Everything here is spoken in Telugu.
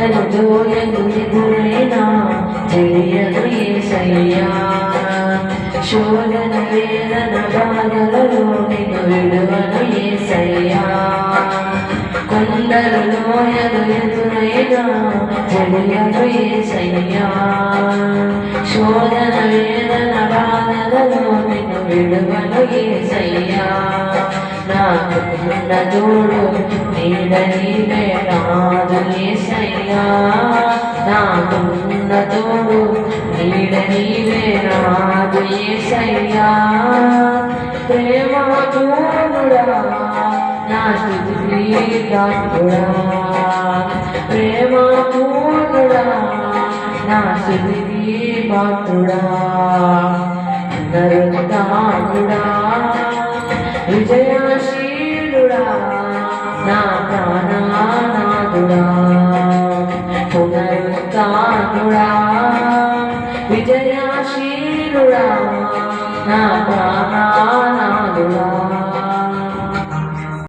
జోయను జోయను ఎదురైనా తెలియదు యేసయ్యా శోధన వేదన బాధలలో నిన్ను విడువను యేసయ్యా కొందరు లోయలు ఎదురైనా తెలియదు యేసయ్యా శోధన వేదన బాధలలో నిన్ను విడువను యేసయ్యా నాకున్న తోడు నీడ నీవే నాదు యేసయ్యా నాకున్న తోడు నీడ నీవే నాదు యేసయ్యా ప్రేమపూర్ణుడా నా స్తుతి గాత్రుడా ప్రేమపూర్ణుడా నా స్తుతి గాత్రుడా నరుతానుడా విజయశీలుడా నా ప్రాణనాథుడా పునరుత్థానుడా విజయశీలుడా నా